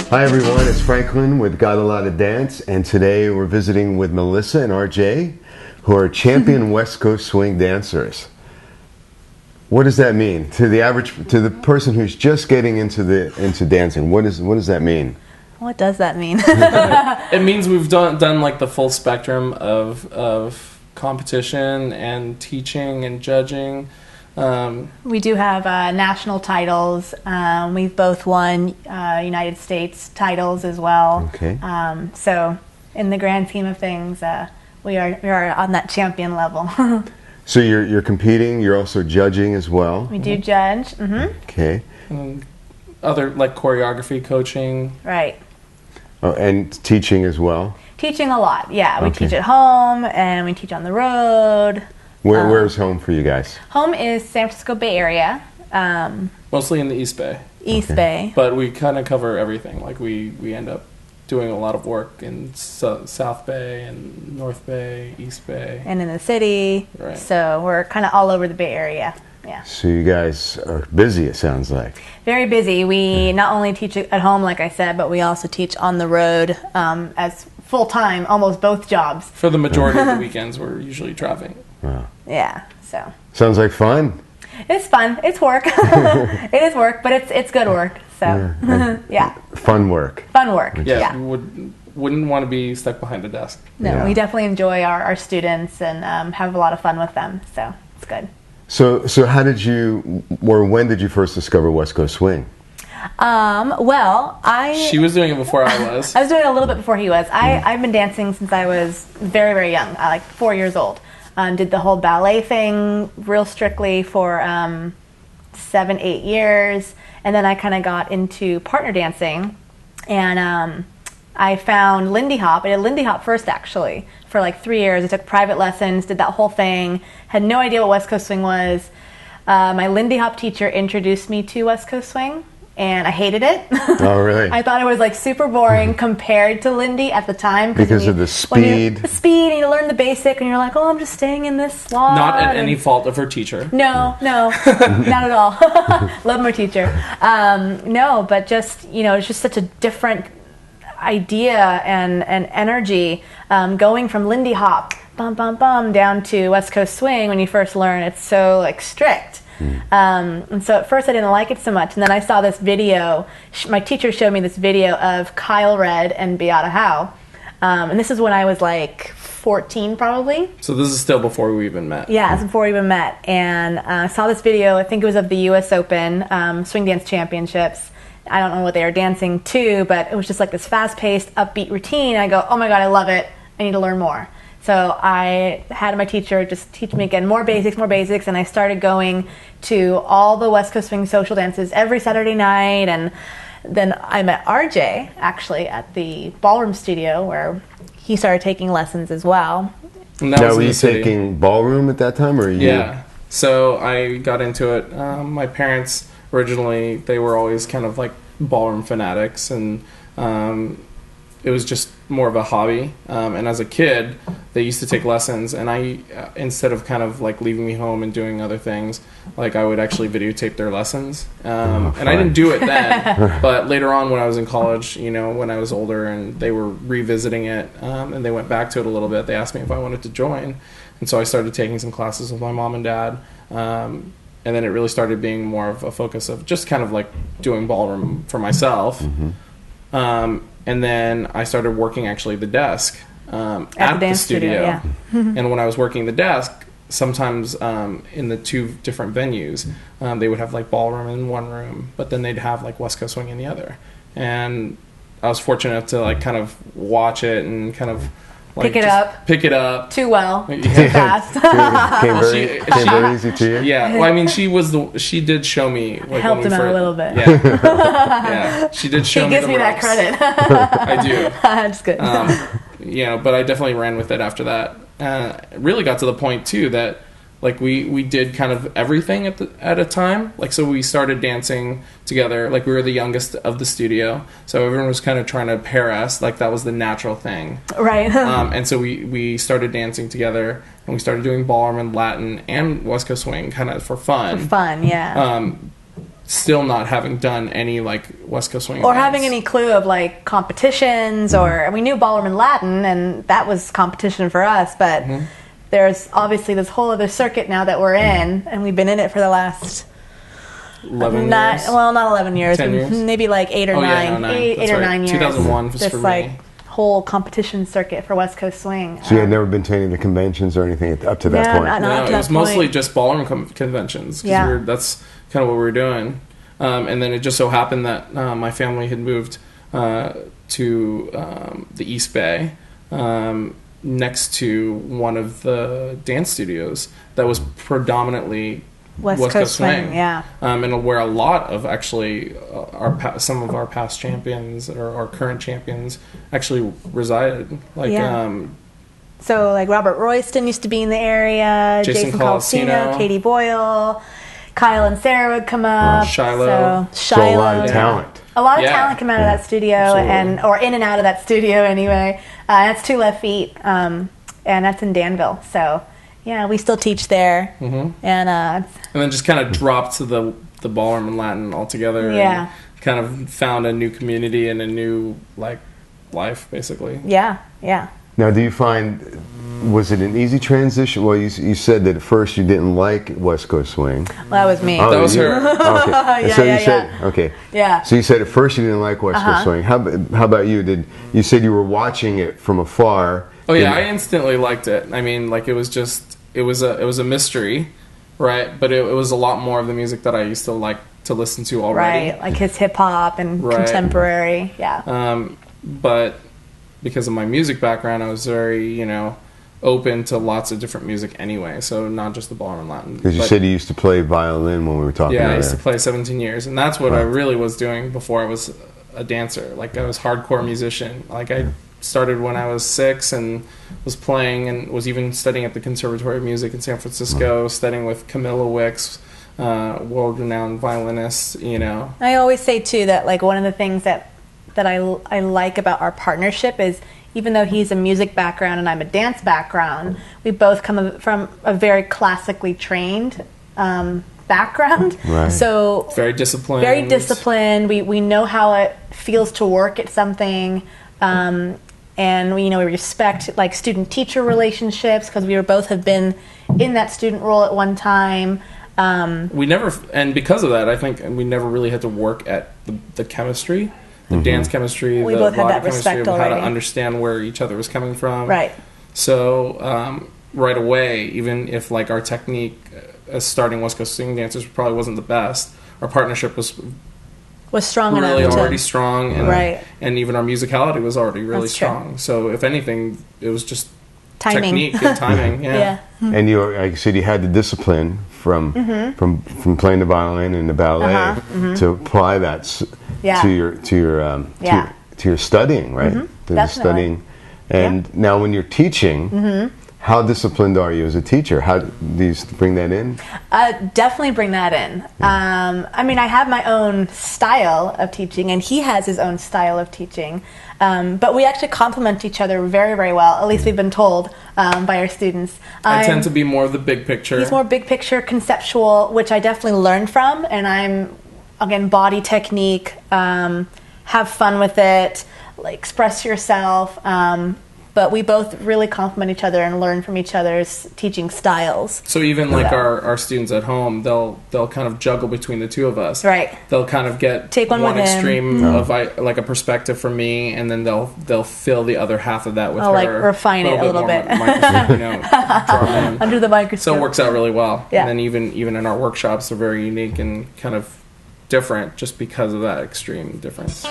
Hi everyone, it's Franklin with Got a Lot of Dance, and today we're visiting with Melissa and Arjay, who are champion West Coast swing dancers. What does that mean to the person who's just getting into dancing? What does that mean? What does that mean? It means we've done like the full spectrum of competition and teaching and judging. We do have national titles. We've both won United States titles as well. Okay. So in the grand scheme of things, we are on that champion level. So you're competing. You're also judging as well. We do judge. Mm-hmm. Okay. And other like choreography coaching. Right. Oh, and teaching as well. Teaching a lot. Yeah, we Okay. teach at home and we teach on the road. Where's home for you guys? Home is San Francisco Bay Area. Mostly in the East Bay. East Okay. Bay. But we kind of cover everything. Like we end up doing a lot of work in South Bay and North Bay, East Bay. And in the city. Right. So we're kind of all over the Bay Area. Yeah. So you guys are busy, it sounds like. Very busy. We not only teach at home, like I said, but we also teach on the road as full-time, almost both jobs. For the majority of the weekends, we're usually traveling. Wow. Yeah, so. Sounds like fun. It's fun. It's work. It is work, but it's good work. So, yeah. Fun work. Fun work. Yeah. Wouldn't want to be stuck behind a desk. No, Yeah. we definitely enjoy our students and have a lot of fun with them. So, it's good. So how did you, or when did you first discover West Coast swing? Well, She was doing it before I was. I was doing it a little bit before he was. I've been dancing since I was very, very young, like 4 years old. Did the whole ballet thing real strictly for 7-8 years, and then I kind of got into partner dancing, and I found Lindy Hop. I did Lindy Hop first, actually, for like 3 years. I took private lessons, did that whole thing, had no idea what West Coast swing was. My Lindy Hop teacher introduced me to West Coast swing, and I hated it. Oh, really? I thought it was like super boring compared to Lindy at the time. Because of the speed. The speed, and you learn the basic, and you're like, oh, I'm just staying in this slot. Not at any fault of her teacher. No, not at all. Love my teacher. No, but just, it's just such a different idea and energy going from Lindy Hop, bum, bum, bum, down to West Coast swing when you first learn. It's so like strict. And so at first I didn't like it so much, and then I saw this video. My teacher showed me this video of Kyle Red and Beata Howe, and this is when I was like 14 probably. So this is still before we even met. Yeah, it's before we even met, and I saw this video. I think it was of the U.S. Open Swing Dance Championships. I don't know what they were dancing to, but it was just like this fast-paced, upbeat routine. I go, oh my god, I love it. I need to learn more. So I had my teacher just teach me again more basics, and I started going to all the West Coast swing social dances every Saturday night, and then I met Arjay actually at the ballroom studio where he started taking lessons as well. And that Now, was were in you the city. taking ballroom at that time, or you? Yeah. So I got into it. My parents originally, they were always kind of like ballroom fanatics, and it was just more of a hobby. And as a kid, they used to take lessons, and I, instead of kind of like leaving me home and doing other things, like I would actually videotape their lessons. And I didn't do it then, but later on when I was in college, when I was older and they were revisiting it, and they went back to it a little bit, they asked me if I wanted to join. And so I started taking some classes with my mom and dad. And then it really started being more of a focus of just kind of like doing ballroom for myself. And then I started working actually the desk at the studio. Yeah. And when I was working the desk, sometimes in the two different venues, they would have like ballroom in one room, but then they'd have like West Coast swing in the other. And I was fortunate enough to like kind of watch it and kind of like pick it up Too well, too Yeah. fast. Came very easy to you? Yeah, well, I mean, she did show me. Like, Helped when we him out a first- little bit. Yeah, yeah, she did show He me gives the me that ropes. credit. I do. That's good. But I definitely ran with it after that. It really got to the point too that like we did kind of everything at a time. Like, so we started dancing together. Like, we were the youngest of the studio, so everyone was kind of trying to pair us. Like, that was the natural thing. Right. And so we started dancing together, and we started doing ballroom and Latin and West Coast swing kind of for fun. For fun, yeah. still not having done any like West Coast swing or events. having any clue of like competitions, or we knew ballroom and Latin, and that was competition for us, but there's obviously this whole other circuit now that we're in, and we've been in it for the last 11 not years. well, not 11 years, 10 years? maybe like 8 or 9, Yeah, no, 8 That's or right. 9 years. 2001 was this for like me. whole competition circuit for West Coast swing. So you had never been to any of the conventions or anything up to that Yeah, point? not up No, to it that was mostly point. just ballroom conventions. 'Cause Yeah. that's kind of what we were doing. And then it just so happened that my family had moved to the East Bay, next to one of the dance studios that was predominantly West Coast swing, yeah. And where a lot of actually some of our past champions or our current champions actually resided. Like Yeah. So like Robert Royston used to be in the area, Jason Jason Colosino, Colosino. Katie Boyle, Kyle and Sarah would come up. Shiloh. So So a lot of Yeah. talent. A lot of Yeah. talent come out of that studio, Absolutely. or in and out of that studio anyway. That's Two Left Feet, and that's in Danville. So yeah, we still teach there, and And then just kind of dropped to the ballroom and Latin altogether. Yeah. And kind of found a new community and a new like life, basically. yeah. Now, do you find, was it an easy transition? Well, you said that at first you didn't like West Coast swing. Well, that was me. Oh, That was her. Okay. And Yeah, so yeah, you said, yeah. okay. Yeah. So you said at first you didn't like West Coast swing. How about you? You said you were watching it from afar. Oh yeah, I Did- instantly liked it. I mean, like it was a mystery, right? But it was a lot more of the music that I used to like to listen to already. Right, like his hip hop and Right. contemporary. Yeah. But because of my music background, I was very, open to lots of different music anyway. So not just the ballroom and Latin. Because you But- said you used to play violin when we were talking yeah, I earlier. used to play 17 years, and that's what I really was doing before I was a dancer. Like I was hardcore musician. Like I started when I was 6 and was playing and was even studying at the Conservatory of Music in San Francisco, studying with Camilla Wicks, world-renowned violinist. I always say too that like one of the things that I like about our partnership is, even though he's a music background and I'm a dance background, we both come from a very classically trained background. Right. So Very disciplined. very disciplined. We know how it feels to work at something, and we respect like student teacher relationships because we both have been in that student role at one time. We never, and because of that, I think we never really had to work at the chemistry, the dance chemistry, We the both had body that chemistry respect of how to already. understand where each other was coming from. Right. So right away, even if like our technique as starting West Coast swing dancers probably wasn't the best, our partnership was Strong really enough to already strong, and Right. and even our musicality was already really That's true. strong. So if anything, it was just timing. technique and timing. Yeah. And you, like you said, you had the discipline from playing the violin and the ballet to apply that Yeah. to your studying, right? To the Definitely. studying. And now, when you're teaching, how disciplined are you as a teacher? How do you bring that in? Definitely bring that in. I mean, I have my own style of teaching, and he has his own style of teaching. But we actually complement each other very, very well. At least we've been told by our students. I tend to be more of the big picture. He's more big picture, conceptual, which I definitely learned from. And I'm, again, body technique, have fun with it, like, express yourself. But we both really complement each other and learn from each other's teaching styles. So even like Yeah. our students at home, they'll kind of juggle between the two of us. Right. They'll kind of get Take one with him. extreme of like a perspective from me, and then they'll fill the other half of that with Oh, her. like, refine it a little more bit. draw in. Under the microscope. So it works out really well. Yeah. And then even in our workshops, they're very unique and kind of different just because of that extreme difference.